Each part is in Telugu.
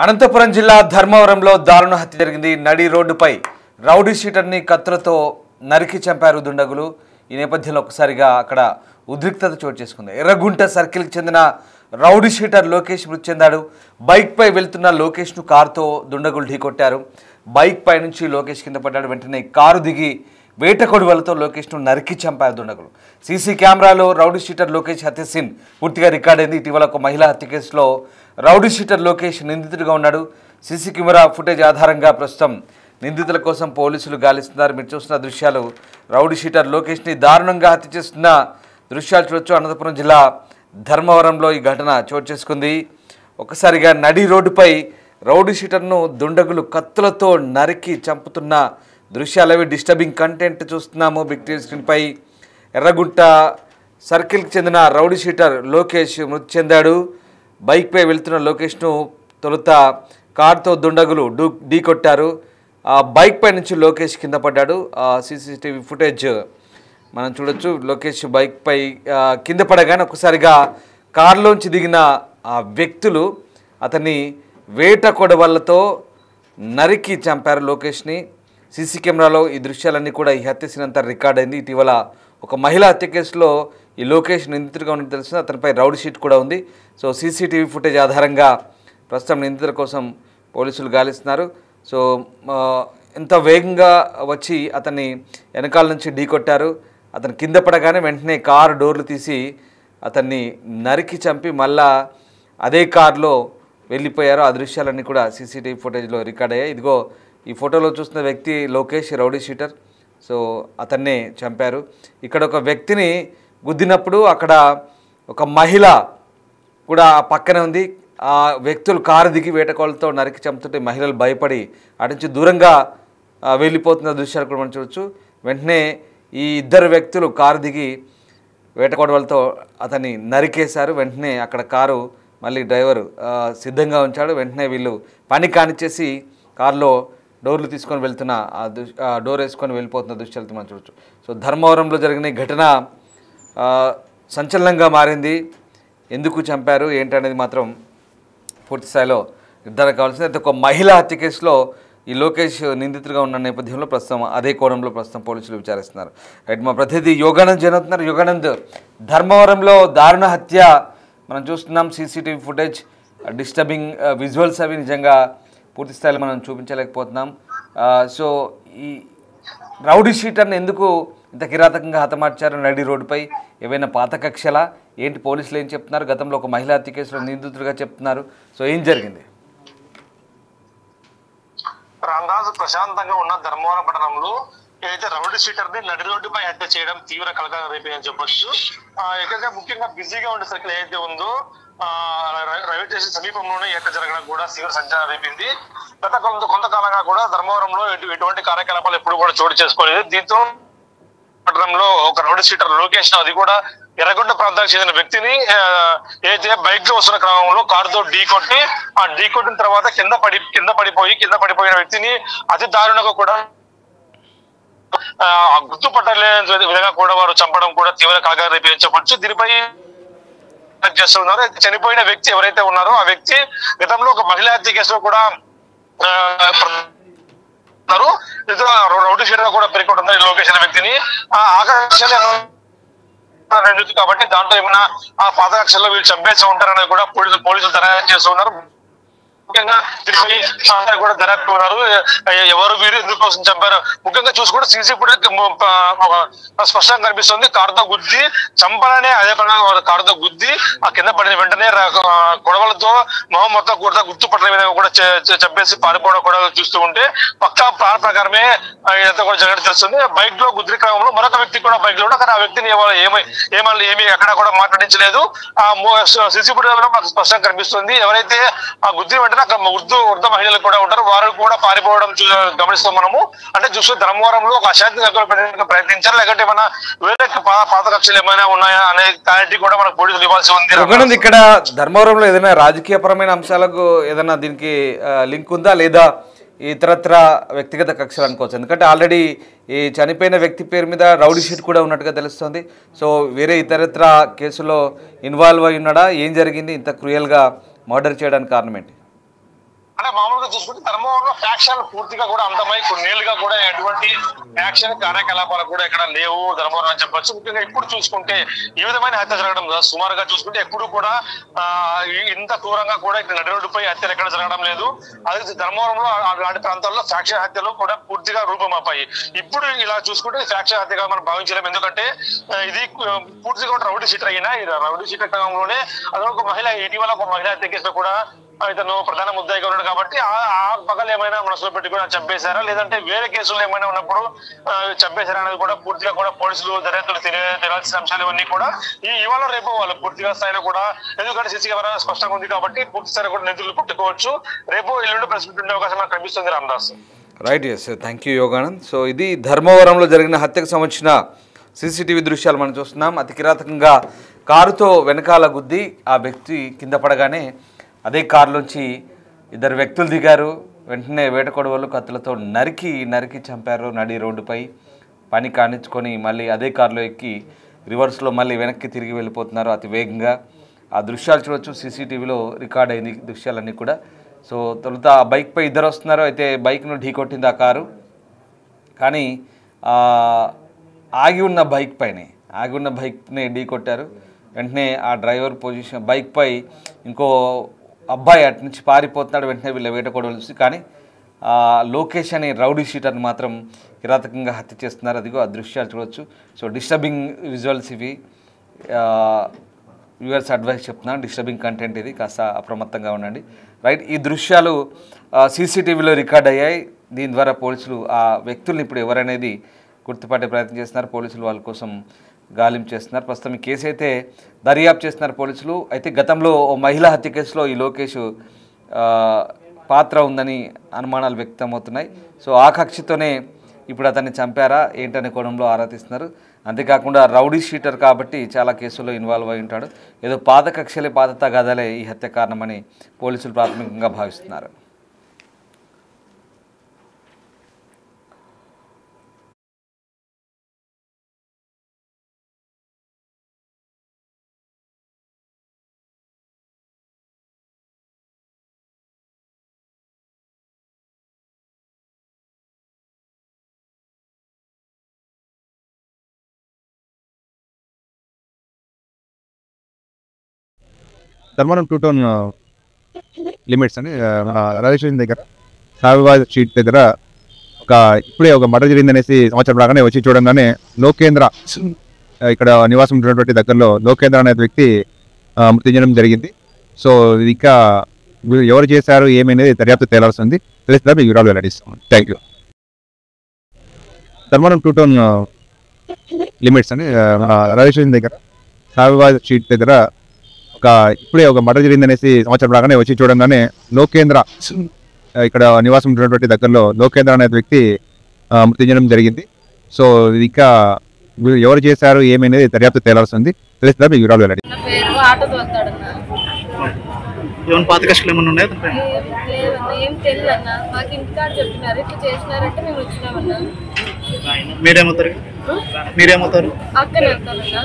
అనంతపురం జిల్లా ధర్మవరంలో దారుణ హత్య జరిగింది. నడి రోడ్డుపై రౌడీ షీటర్ని కత్తులతో నరికి చంపారు దుండగులు. ఈ నేపథ్యంలో ఒకసారిగా అక్కడ ఉద్రిక్తత చోటు చేసుకుంది. ఎర్రగుంట సర్కిల్కి చెందిన రౌడీ షీటర్ లోకేష్ మృతి చెందాడు. బైక్పై వెళ్తున్న లోకేష్ను కారుతో దుండగులు ఢీకొట్టారు. బైక్ పై నుంచి లోకేష్ కింద పడ్డాడు. వెంటనే కారు దిగి వేటకొడవలతో లోకేష్ను నరికి చంపారు దుండగులు. సీసీ కెమెరాలో రౌడీ షీటర్ లోకేష్ హత్య సీన్ పూర్తిగా రికార్డైంది. ఇటీవల ఒక మహిళా హత్య కేసులో రౌడీ షీటర్ లోకేష్ నిందితుడిగా ఉన్నాడు. సీసీ కెమెరా ఫుటేజ్ ఆధారంగా ప్రస్తుతం నిందితుల కోసం పోలీసులు గాలిస్తున్నారు. మీరు చూస్తున్న దృశ్యాలు రౌడీ షీటర్ లోకేష్ని దారుణంగా హత్య చేస్తున్న దృశ్యాలు చూడొచ్చు. అనంతపురం జిల్లా ధర్మవరంలో ఈ ఘటన చోటు చేసుకుంది. ఒకసారిగా నడి రోడ్డుపై రౌడీ షీటర్ను దుండగులు కత్తులతో నరికి చంపుతున్న దృశ్యాలవి. డిస్టర్బింగ్ కంటెంట్ చూస్తున్నాము బిగ్ టీవీ స్క్రీన్పై. ఎర్రగుంట సర్కిల్కి చెందిన రౌడీ షీటర్ లోకేష్ మృతి చెందాడు. బైక్పై వెళ్తున్న లోకేష్ను తొలుత కారుతో దుండగులు ఢీకొట్టారు. ఆ బైక్ పై నుంచి లోకేష్ కింద పడ్డాడు. సీసీటీవీ ఫుటేజ్ మనం చూడొచ్చు. లోకేష్ బైక్ పై కింద పడగానే ఒకసారిగా కారులోంచి దిగిన ఆ వ్యక్తులు అతన్ని వేట కొడవళ్లతో నరికి చంపారు లోకేష్ని. సీసీ కెమెరాలో ఈ దృశ్యాలన్నీ కూడా ఈ హత్య సీన్ అంతా రికార్డ్ అయింది. ఇటీవల ఒక మహిళా హత్య కేసులో ఈ లోకేష్ నిందితుడిగా ఉన్నట్టు తెలుస్తుంది. అతనిపై రౌడీ షీట్ కూడా ఉంది. సో సీసీటీవీ ఫుటేజ్ ఆధారంగా ప్రస్తుతం నిందితుల కోసం పోలీసులు గాలిస్తున్నారు. సో ఎంత వేగంగా వచ్చి అతన్ని వెనకాల నుంచి ఢీకొట్టారు. అతను కింద పడగానే వెంటనే కారు డోర్లు తీసి అతన్ని నరికి చంపి మళ్ళా అదే కారులో వెళ్ళిపోయారు. ఆ దృశ్యాలన్నీ కూడా సీసీటీవీ ఫుటేజ్లో రికార్డ్ అయ్యాయి. ఇదిగో ఈ ఫోటోలో చూస్తున్న వ్యక్తి లోకేష్ రౌడీ షీటర్. సో అతన్నే చంపారు. ఇక్కడ ఒక వ్యక్తిని గుద్దినప్పుడు అక్కడ ఒక మహిళ కూడా పక్కనే ఉంది. ఆ వ్యక్తులు కారు దిగి వేటకోళ్ళతో నరికి చంపుతుంటే మహిళలు భయపడి అటు నుంచి దూరంగా వెళ్ళిపోతున్న దృశ్యాలు కూడా మనం చూడొచ్చు. వెంటనే ఈ ఇద్దరు వ్యక్తులు కారు దిగి వేటకోడవలతో అతన్ని నరికేశారు. వెంటనే అక్కడ కారు మళ్ళీ డ్రైవర్ సిద్ధంగా ఉంచాడు. వెంటనే వీళ్ళు పని కానిచ్చేసి కారులో డోర్లు తీసుకొని వెళ్తున్న డోర్ వేసుకొని వెళ్ళిపోతున్న దృశ్యాలతో మనం చూడొచ్చు. సో ధర్మవరంలో జరిగిన ఈ ఘటన సంచలనంగా మారింది. ఎందుకు చంపారు ఏంటనేది మాత్రం పూర్తి స్థాయిలో నిర్ధారణ కావాల్సింది. అయితే ఒక మహిళా హత్య కేసులో ఈ లోకేష్ నిందితుడిగా ఉన్న నేపథ్యంలో ప్రస్తుతం అదే కోణంలో ప్రస్తుతం పోలీసులు విచారిస్తున్నారు. రైట్, మా ప్రతినిధి యోగానంద్ జరుగుతున్నారు. యోగానంద్, ధర్మవరంలో దారుణ హత్య మనం చూస్తున్నాం. సీసీటీవీ ఫుటేజ్, డిస్టర్బింగ్ విజువల్స్ అవి నిజంగా పూర్తి స్థాయిలో మనం చూపించలేకపోతున్నాం. సో ఈ రౌడీ షీటర్ని ఎందుకు ఇంత కిరాతకంగా హతమార్చారు నడి రోడ్డుపై? ఏవైనా పాత కక్షలా ఏంటి? పోలీసులు ఏం చెప్తున్నారు? గతంలో ఒక మహిళా హత్య కేసులో నిందితుడిగా చెప్తున్నారు. సో ఏం జరిగింది? రామదాస్, ప్రశాంతంగా ఉన్న ధర్మవరం పట్టణంలో ఏదైతే రౌడీ షీటర్ ని నడి రోడ్డుపై హత్య చేయడం తీవ్ర కలకలం రేపిందని చెప్పొచ్చు. ఎక్కడైతే ముఖ్యంగా బిజీగా ఉండే సర్కిల్ ఏదైతే ఉందో రైల్వే స్టేషన్ సమీపంలోనే ఈ హత్య జరగడం కూడా తీవ్ర సంచలనం రేపింది. గత కొంతకాలంగా కూడా ధర్మవరంలో ఎటువంటి కార్యకలాపాలు ఎప్పుడు కూడా చోటు చేసుకోలేదు. దీంతో పట్టణంలో ఒక రౌడీ షీటర్ లోకేష్, అది కూడా ఎర్రగొండ ప్రాంతానికి చెందిన వ్యక్తిని ఏదైతే బైక్ లో వస్తున్న క్రమంలో కారుతో ఢీకొట్టి, ఆ ఢీకొట్టిన తర్వాత కింద పడిపోయిన వ్యక్తిని అతి దారుణంగా కూడా గుర్తుపట్టలేని విధంగా కూడా వారు చంపడం కూడా తీవ్ర కలకలం రేపని చెప్పొచ్చు. దీనిపై చేస్తున్నారు. చనిపోయిన వ్యక్తి ఎవరైతే ఉన్నారో ఆ వ్యక్తి గతంలో ఒక మహిళా హత్య కేసులో కూడా రౌడీ షీటర్ కూడా పేర్కొంటున్నారు ఈ లోకేష్ అనే వ్యక్తిని. ఆకర్షణ కాబట్టి దాంట్లో ఏమైనా ఆ పాత కక్షల్లో వీళ్ళు చంపేసి ఉంటారనేది కూడా పోలీసులు దర్యాప్తు చేస్తున్నారు. ముఖ్యంగా దీనిపై కూడా దర్యాప్తు ఉన్నారు. ఎవరు వీరు ఎందుకోసం చంపారు ముఖ్యంగా చూసుకుంటే సీసీ ఫుటేజ్ స్పష్టంగా కనిపిస్తుంది. కారుతో గుద్ది చంపాలనే అదే పరంగా కారుతో గుద్ది ఆ కింద పడిన వెంటనే గొడవలతో మొహం మొత్తం కూడా గుర్తుపట్ల విధంగా కూడా చంపేసి పారిపోవడం కూడా చూస్తూ ఉంటే పక్కా ప్లాన్ ప్రకారమే ఇదంతా కూడా జరగడం తెలుస్తుంది. బైక్ లో గుద్ది క్రమంలో మరొక వ్యక్తి కూడా బైక్ లో ఉన్నా కానీ ఆ వ్యక్తిని ఏమీ ఎక్కడ కూడా మాట్లాడించలేదు. ఆ సీసీ ఫుటేజ్ లో మాకు స్పష్టంగా కనిపిస్తుంది. ఎవరైతే ఆ గుద్ది వెంటనే వృద్ధ మహిళలు కూడా ఉంటారు, వారు కూడా పారిపోవడం గమనిస్తాం మనము. అంటే చూస్తే ధర్మవరంలో ఒక అశాంతి ప్రయత్నించారు, లేకపోతే ఏమైనా వేరే పాత కక్షలు ఏమైనా ఉన్నాయా అనే క్లారిటీ కూడా మనకు పోలీసులు ఇవ్వాల్సి ఉంది. ఇక్కడ ధర్మవరంలో ఏదైనా రాజకీయపరమైన అంశాలకు ఏదైనా దీనికి లింక్ ఉందా లేదా ఇతరత్ర వ్యక్తిగత కక్షలు అనుకోవచ్చు? ఎందుకంటే ఆల్రెడీ ఈ చనిపోయిన వ్యక్తి పేరు మీద రౌడీ షీట్ కూడా ఉన్నట్టుగా తెలుస్తుంది. సో వేరే ఇతరత్ర కేసులో ఇన్వాల్వ్ అయి ఉన్నాడా? ఏం జరిగింది? ఇంత క్రూయల్గా మర్డర్ చేయడానికి కారణం ఏంటి? అంటే మామూలుగా చూసుకుంటే ధర్మవరంలో ఫ్యాక్షన్ పూర్తిగా కూడా అంతమై కొన్నేళ్లుగా కూడా ఎటువంటి యాక్షన్ కార్యకలాపాలు కూడా ఇక్కడ లేవు ధర్మవరం అని చెప్పొచ్చు. ముఖ్యంగా ఇప్పుడు చూసుకుంటే ఈ విధమైన హత్య జరగడం సుమారుగా చూసుకుంటే ఎప్పుడు కూడా ఇంత దూరంగా కూడా ఇక్కడ నడి రోడ్డుపై హత్యలు ఎక్కడ జరగడం లేదు. అది ధర్మవరంలో అలాంటి ప్రాంతాల్లో ఫ్యాక్షన్ హత్యలు కూడా పూర్తిగా రూపమాపాయి. ఇప్పుడు ఇలా చూసుకుంటే ఫ్యాక్షన్ హత్యగా మనం భావించలేము. ఎందుకంటే ఇది పూర్తిగా కూడా రౌడీ షీటర్ అయినా ఈ రౌడీ షీటర్ క్రమంలోనే అదొక మహిళ ఇటీవల ఒక మహిళ హత్య కేసులో కూడా ఇతను ప్రధాన ముద్దాయిగా ఉన్నాడు కాబట్టి ఆ పగలు ఏమైనా మనసులో పెట్టి కూడా చంపేశారా, లేదంటే వేరే కేసులు ఏమైనా ఉన్నప్పుడు చంపేశారా అనేది కూడా పూర్తిగా కూడా పోలీసులు దర్యాప్తులు తెలియాల్సిన అంశాలు ఇవన్నీ కూడా ఇవాళ రేపు వాళ్ళు పూర్తిగా స్థాయిలో కూడా, ఎందుకంటే సీసీ కెమెరా స్పష్టంగా ఉంది కాబట్టి పూర్తి స్థాయిలో కూడా నిధులు పుట్టుకోవచ్చు. రేపు ఎల్లుండి ప్రెస్ మీట్ ఉండే అవకాశం నాకు కనిపిస్తుంది. Ramadas. Right, yes, thank you Yoganand. So ఇది ధర్మవరంలో జరిగిన హత్యకు సంబంధించిన సీసీటీవీ దృశ్యాలు మనం చూస్తున్నాం. అతి కిరాతకంగా కారుతో వెనకాల గుద్ది ఆ వ్యక్తి కింద పడగానే అదే కారులోంచి ఇద్దరు వ్యక్తులు దిగారు. వెంటనే వేటకొడవలు కత్తులతో నరికి చంపారు. నడి రోడ్డుపై పని కానించుకొని మళ్ళీ అదే కారులో ఎక్కి రివర్స్లో మళ్ళీ వెనక్కి తిరిగి వెళ్ళిపోతున్నారు అతి వేగంగా. ఆ దృశ్యాలు చూడొచ్చు, సీసీటీవీలో రికార్డ్ అయింది దృశ్యాలన్నీ కూడా. సో తొలుత ఆ బైక్పై ఇద్దరు వస్తున్నారు. అయితే బైక్ను ఢీకొట్టింది ఆ కారు, కానీ ఆగి ఉన్న బైక్ని ఢీకొట్టారు. వెంటనే ఆ డ్రైవర్ పొజిషన్ బైక్పై ఇంకో అబ్బాయి అటు నుంచి పారిపోతున్నాడు. వెంటనే వీళ్ళ వేటకొడవలు చూసి, కానీ లోకేష్ అనే రౌడీ షీటర్ని మాత్రం కిరాతకంగా హత్య చేస్తున్నారు. అదిగో ఆ దృశ్యాలు చూడవచ్చు. సో డిస్టర్బింగ్ విజువల్స్ ఇవి. వ్యూవర్స్ అడ్వైస్ చెప్తున్నాను, డిస్టర్బింగ్ కంటెంట్ ఇది, కాస్త అప్రమత్తంగా ఉండండి. రైట్, ఈ దృశ్యాలు సీసీటీవీలో రికార్డ్ అయ్యాయి. దీని ద్వారా పోలీసులు ఆ వ్యక్తుల్ని ఇప్పుడు ఎవరనేది గుర్తుపట్టే ప్రయత్నం చేస్తున్నారు. పోలీసులు వాళ్ళ కోసం గాలింపు చేస్తున్నారు. ప్రస్తుతం ఈ కేసు అయితే దర్యాప్తు చేస్తున్నారు పోలీసులు. అయితే గతంలో ఓ మహిళా హత్య కేసులో ఈ లోకేష్ పాత్ర ఉందని అనుమానాలు వ్యక్తమవుతున్నాయి. సో ఆ కక్షతోనే ఇప్పుడు అతన్ని చంపారా ఏంటనే కోణంలో ఆరా తీస్తున్నారు. అంతేకాకుండా రౌడీ షీటర్ కాబట్టి చాలా కేసుల్లో ఇన్వాల్వ్ అయి ఉంటాడు. ఏదో పాత కక్షలే పాత తగాదాలే ఈ హత్య కారణమని పోలీసులు ప్రాథమికంగా భావిస్తున్నారు. ధర్మవరం 2 టౌన్ లిమిట్స్ అని రైల్వే దగ్గర సావిబాద్ స్ట్రీట్ దగ్గర ఇప్పుడే ఒక మర్డర్ జరిగిందనేసి సమాచారం రాగానే వచ్చి చూడంగానే లోకేంద్ర ఇక్కడ నివాసం ఉంటున్నటువంటి దగ్గరలో లోకేంద్ర అనే వ్యక్తి మృతి చెందడం జరిగింది. సో ఇంకా ఎవరు చేశారు ఏమనేది దర్యాప్తు తేలాల్సింది. తెలిసిన మీకు వివరాలు వెల్లడిస్తాం. Thank you. Dharmavaram 2 town limits అని రైల్వే దగ్గర సావిబాద్ స్ట్రీట్ దగ్గర ఇప్పుడే ఒక మర్డర్ జరిగిందనేసి సమాచారం రాగానే వచ్చి చూడంగానే లోకేంద్ర ఇక్కడ నివాసం ఉంటున్నటువంటి దగ్గరలో లోకేంద్ర అనే వ్యక్తి మృతి చెందడం జరిగింది. సో ఇంకా ఎవరు చేశారు ఏమనేది దర్యాప్తు తేలాల్సింది. తెలిసిన మీకు వివరాలు వెల్లడి. ఏమైనా పాత కష్టాలు ఏమైనా ఉన్నాయా? ఏం తెలియదు అన్న, మాకు ఇంటికాడ చెప్తున్నారు ఇట్లా చేసినారంటే మేము వచ్చినామన్నా. మీరేమవుతారు? అక్కనే వెళ్తానన్నా.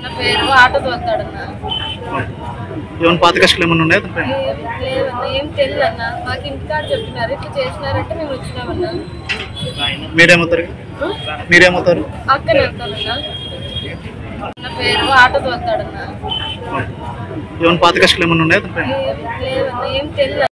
నా పేరు ఆటో తోలుతాడన్నా. ఏమైనా పాత కష్టాలు ఏమైనా ఉన్నాయా? లేదన్నా, ఏం తెలియదు అన్న, మాకు ఇంటికాడ చెప్తున్నారు ఇట్లా చేసినారంటే మేము వచ్చినామన్నా. మీరేమవుతారు? అక్కనే వెళ్తానన్నా. నా పేరు ఆటో తోలుతాడన్నా. ఏమైనా పాత కష్టాలు ఏమైనా ఉన్నాయా? లేదన్నా, ఏం తెలియదు.